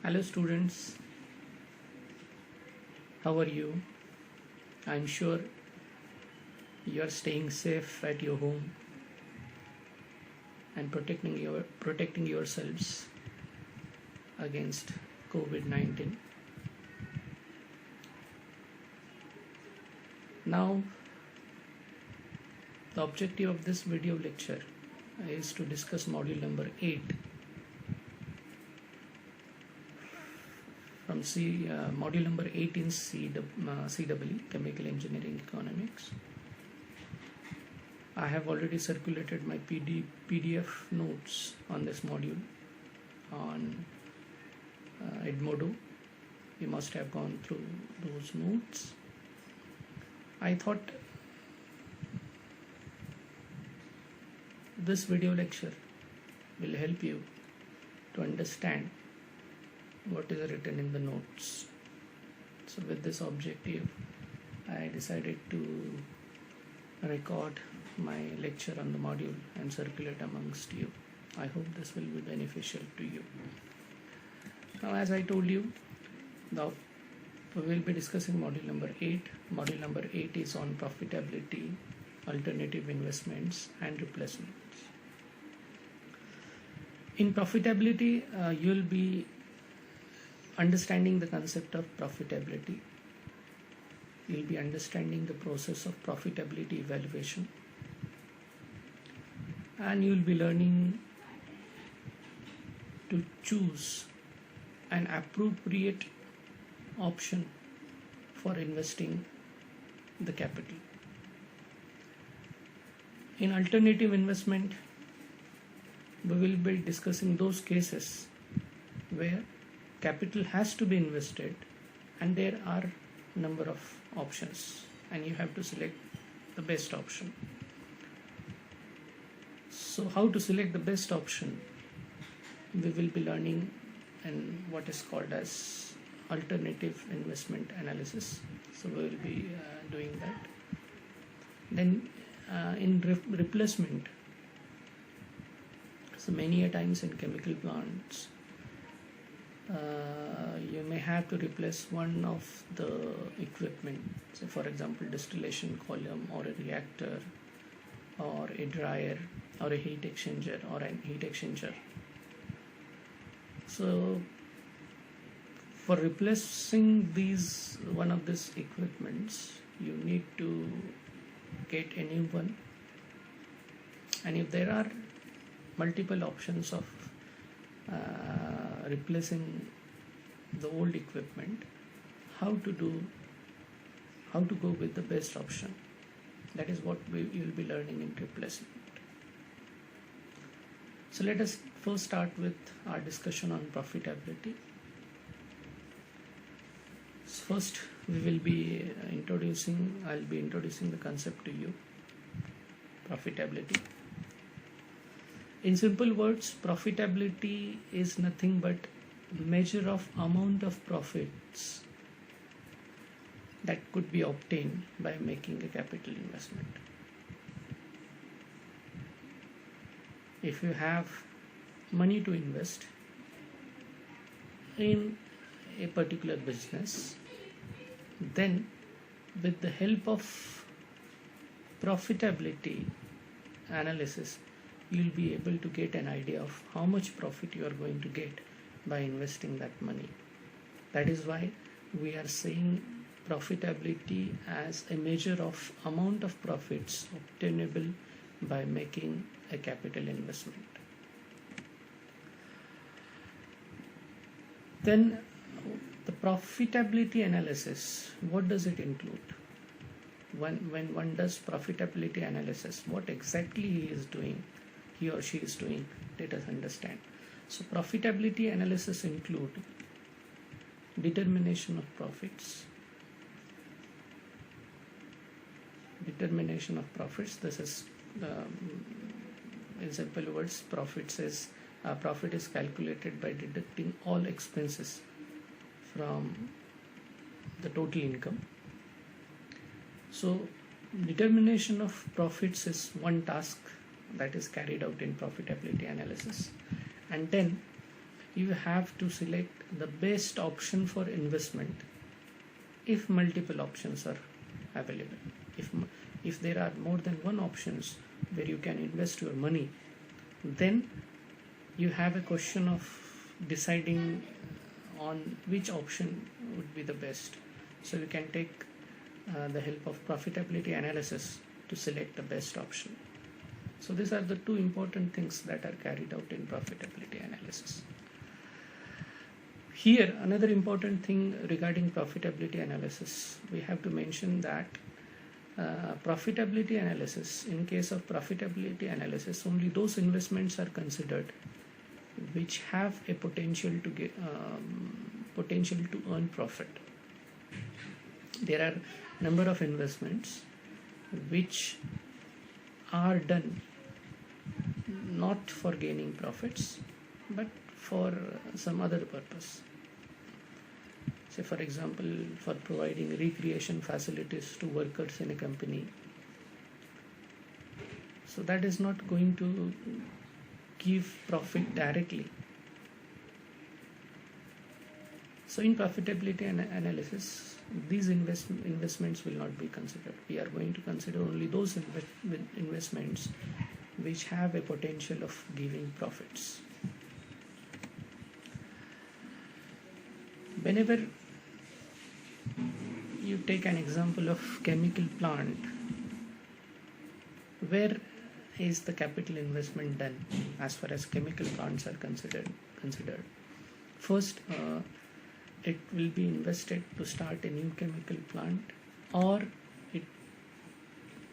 Hello students, how are you? I'm sure you are staying safe at your home and protecting yourselves against COVID-19. Now, the objective of this video lecture is to discuss module number 8 from module number 8 in CEE, Chemical Engineering Economics. I have already circulated my PDF notes on this module on Edmodo. You must have gone through those notes. I thought this video lecture will help you to understand what is written in the notes. So with this objective, I decided to record my lecture on the module and circulate amongst you. I hope this will be beneficial to you. Now, as I told you, we will be discussing module number 8. Module number 8 is on profitability, alternative investments and replacements. In profitability, you will be understanding the concept of profitability. You will be understanding the process of profitability evaluation, and you will be learning to choose an appropriate option for investing the capital. In alternative investment, we will be discussing those cases where capital has to be invested and there are a number of options and you have to select the best option. So how to select the best option, we will be learning in what is called as alternative investment analysis. So we will be doing that. Then in replacement, so many a times in chemical plants, you may have to replace one of the equipment. So for example, distillation column or a reactor or a dryer or a heat exchanger or an heat exchanger. So for replacing one of these equipments, you need to get a new one. And if there are multiple options of replacing the old equipment, how to go with the best option. That is what you will be learning in replacement. So let us first start with our discussion on profitability. So first we will be I'll be introducing the concept to you, profitability. In simple words, profitability is nothing but measure of amount of profits that could be obtained by making a capital investment. If you have money to invest in a particular business, then with the help of profitability analysis, you will be able to get an idea of how much profit you are going to get by investing that money. That is why we are saying profitability as a measure of amount of profits obtainable by making a capital investment. Then the profitability analysis, what does it include? When one does profitability analysis, what exactly he or she is doing, let us understand. So profitability analysis include determination of profits. This is in simple words, profit is calculated by deducting all expenses from the total income. So determination of profits is one task that is carried out in profitability analysis. And then you have to select the best option for investment if multiple options are available. If there are more than one options where you can invest your money, then you have a question of deciding on which option would be the best. So you can take the help of profitability analysis to select the best option. So these are the two important things that are carried out in profitability analysis. Here, another important thing regarding profitability analysis, we have to mention that profitability analysis, in case of profitability analysis, only those investments are considered which have a potential to earn profit. There are number of investments which are done not for gaining profits but for some other purpose. Say for example, for providing recreation facilities to workers in a company. So that is not going to give profit directly. So in profitability analysis, these investments will not be considered. We are going to consider only those investments which have a potential of giving profits. Whenever you take an example of chemical plant, where is the capital investment done as far as chemical plants are considered? First, it will be invested to start a new chemical plant, or it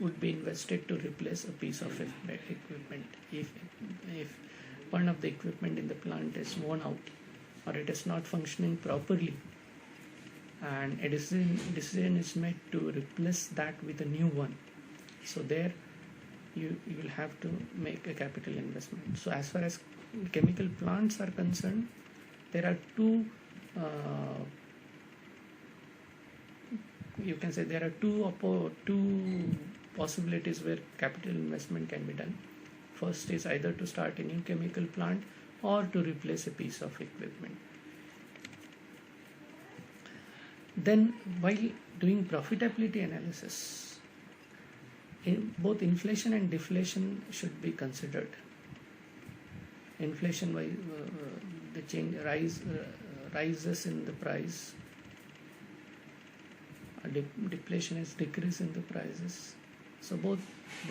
would be invested to replace a piece of equipment. If one of the equipment in the plant is worn out or it is not functioning properly, and a decision is made to replace that with a new one, so there you will have to make a capital investment. So as far as chemical plants are concerned, there are two possibilities where capital investment can be done. First is either to start a new chemical plant or to replace a piece of equipment. Then while doing profitability analysis, both inflation and deflation should be considered. Inflation, the change rises in the price. Depletion is decrease in the prices. So both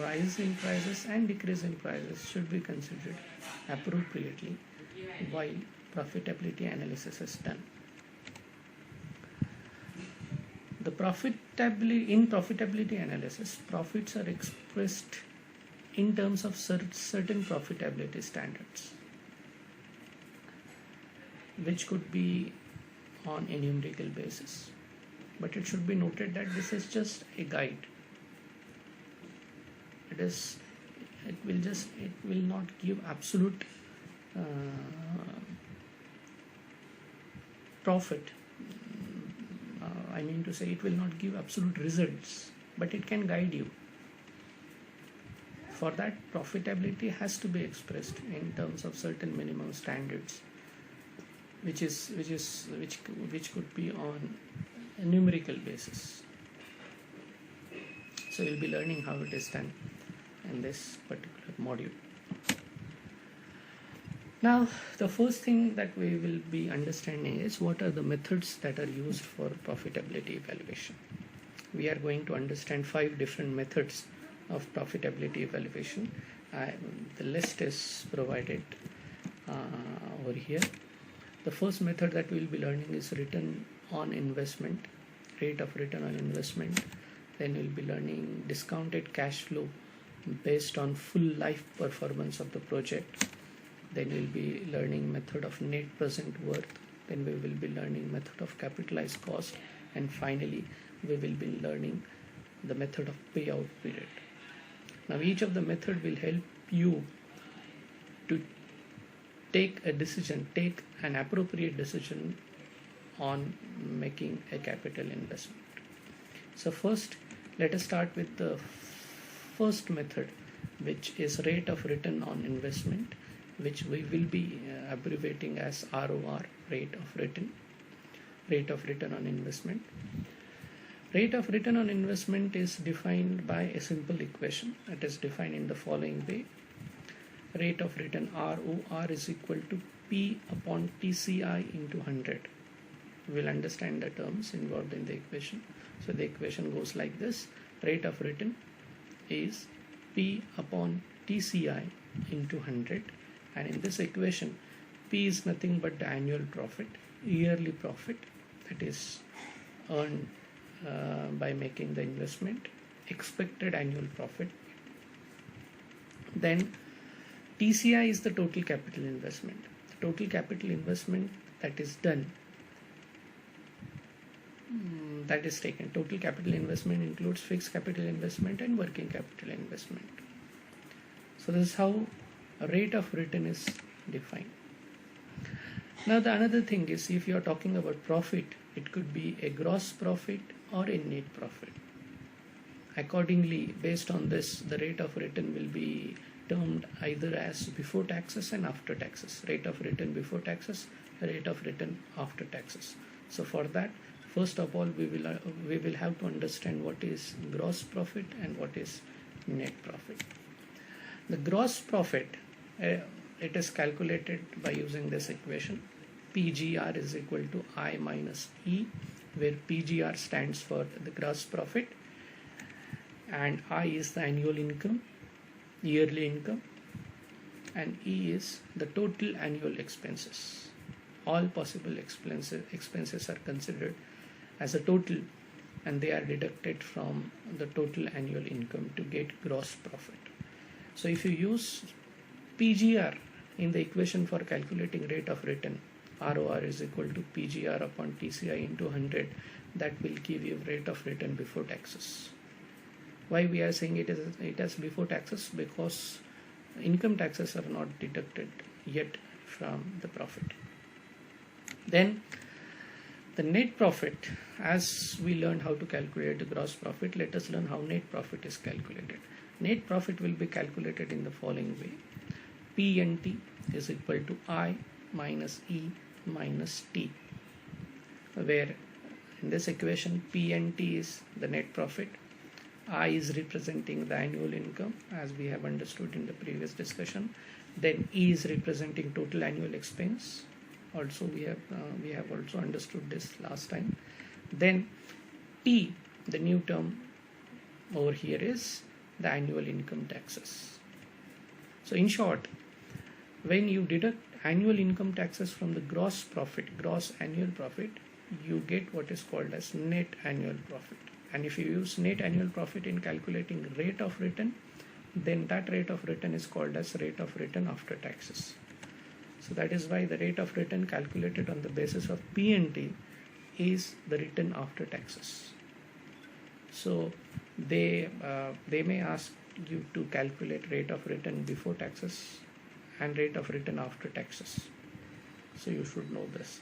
rise in prices and decrease in prices should be considered appropriately while profitability analysis is done. In profitability analysis, profits are expressed in terms of certain profitability standards, which could be on a numerical basis. But it should be noted that this is just a guide. It will not give absolute profit. I mean to say, it will not give absolute results, but it can guide you. For that, profitability has to be expressed in terms of certain minimum standards, which could be on a numerical basis. So we'll be learning how it is done in this particular module. Now, the first thing that we will be understanding is what are the methods that are used for profitability evaluation. We are going to understand 5 different methods of profitability evaluation. The list is provided over here. The first method that we will be learning is return on investment, rate of return on investment. Then we'll be learning discounted cash flow based on full life performance of the project. Then we'll be learning method of net present worth. Then we will be learning method of capitalized cost, and finally we will be learning the method of payout period. Now each of the method will help you to take an appropriate decision on making a capital investment. So first, let us start with the first method, which is rate of return on investment. which we will be abbreviating as ROR, rate of return on investment. Rate of return on investment is defined by a simple equation. It is defined in the following way. Rate of return ROR is equal to P upon TCI into 100. We'll understand the terms involved in the equation. So the equation goes like this. Rate of return is P upon TCI into 100, and in this equation P is nothing but the annual profit, yearly profit that is earned by making the investment, expected annual profit. Then TCI is the total capital investment. The total capital investment that is done, that is taken. Total capital investment includes fixed capital investment and working capital investment. So this is how a rate of return is defined. Now the another thing is, if you are talking about profit, it could be a gross profit or a net profit. Accordingly, based on this, the rate of return will be termed either as before taxes and after taxes. Rate of return before taxes, rate of return after taxes. So for that, first of all, we will have to understand what is gross profit and what is net profit. The gross profit, it is calculated by using this equation. PGR is equal to I minus E, where PGR stands for the gross profit and I is the annual income, yearly income, and E is the total annual expenses. All possible expenses are considered as a total, and they are deducted from the total annual income to get gross profit. So if you use PGR in the equation for calculating rate of return, ROR is equal to PGR upon TCI into 100, that will give you rate of return before taxes. Why we are saying it is before taxes? Because income taxes are not deducted yet from the profit. Then the net profit, as we learned how to calculate the gross profit, let us learn how net profit is calculated. Net profit will be calculated in the following way. P&T is equal to I minus E minus T, where in this equation P&T is the net profit, I is representing the annual income as we have understood in the previous discussion, then E is representing total annual expense. Also we have also understood this last time. Then T, the new term over here, is the annual income taxes. So in short, when you deduct annual income taxes from the gross profit, gross annual profit, you get what is called as net annual profit. And if you use net annual profit in calculating rate of return, then that rate of return is called as rate of return after taxes. So that is why the rate of return calculated on the basis of P&T is the return after taxes. So they may ask you to calculate rate of return before taxes and rate of return after taxes. So you should know this.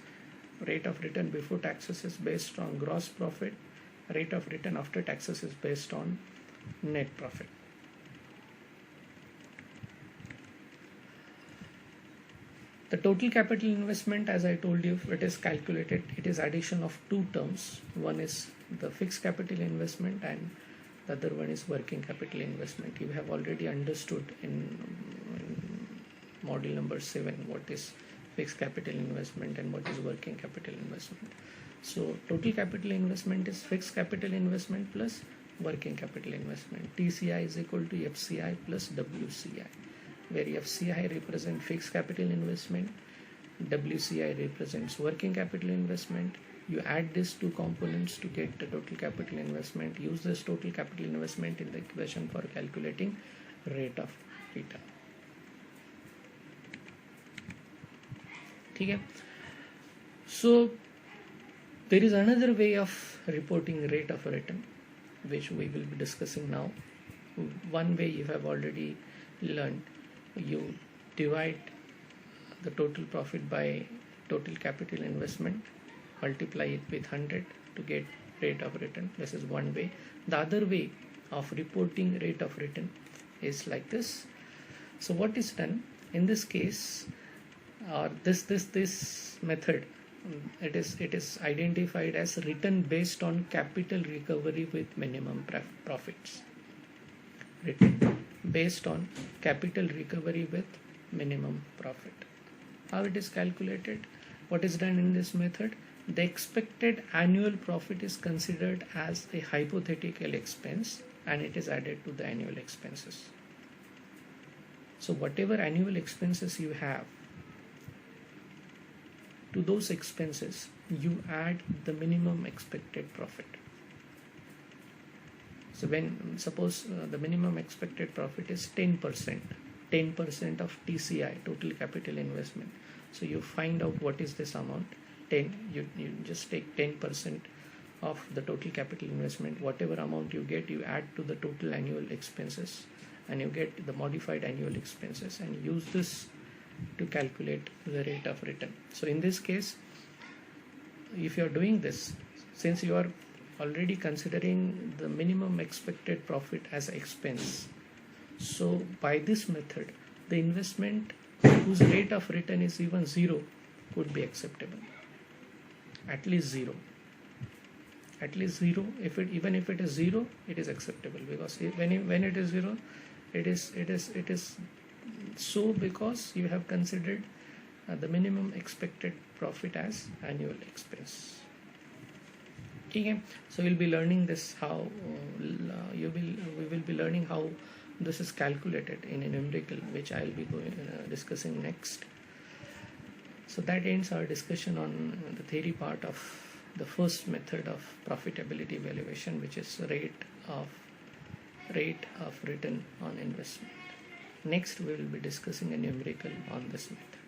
Rate of return before taxes is based on gross profit. Rate of return after taxes is based on net profit. The total capital investment, as I told you, it is calculated, it is addition of two terms. One is the fixed capital investment and the other one is working capital investment. You have already understood in module number 7 what is fixed capital investment and what is working capital investment. So total capital investment is fixed capital investment plus working capital investment. TCI is equal to FCI plus WCI, where FCI represents fixed capital investment, WCI represents working capital investment. You add these two components to get the total capital investment. Use this total capital investment in the equation for calculating rate of return. Okay. So there is another way of reporting rate of return, which we will be discussing now. One way you have already learned. You divide the total profit by total capital investment, multiply it with 100 to get rate of return. This is one way. The other way of reporting rate of return is like this. So what is done? In this case, or this method, it is identified as return based on capital recovery with minimum profits. Return based on capital recovery with minimum profit. How it is calculated? What is done in this method? The expected annual profit is considered as a hypothetical expense and it is added to the annual expenses. So whatever annual expenses you have, to those expenses you add the minimum expected profit. So when suppose the minimum expected profit is 10% of TCI, total capital investment. So you find out what is this amount. You just take 10% of the total capital investment. Whatever amount you get, you add to the total annual expenses and you get the modified annual expenses and use this to calculate the rate of return. So in this case, if you are doing this, since you are already considering the minimum expected profit as expense, so by this method the investment whose rate of return is even 0 could be acceptable. At least 0. Even if it is 0, it is acceptable, because when it is 0, it is so because you have considered the minimum expected profit as annual expense. Okay, so we'll be learning this how we will be learning how this is calculated in a numerical, which I'll be discussing next. So that ends our discussion on the theory part of the first method of profitability evaluation, which is rate of return on investment. Next we will be discussing a numerical on this method.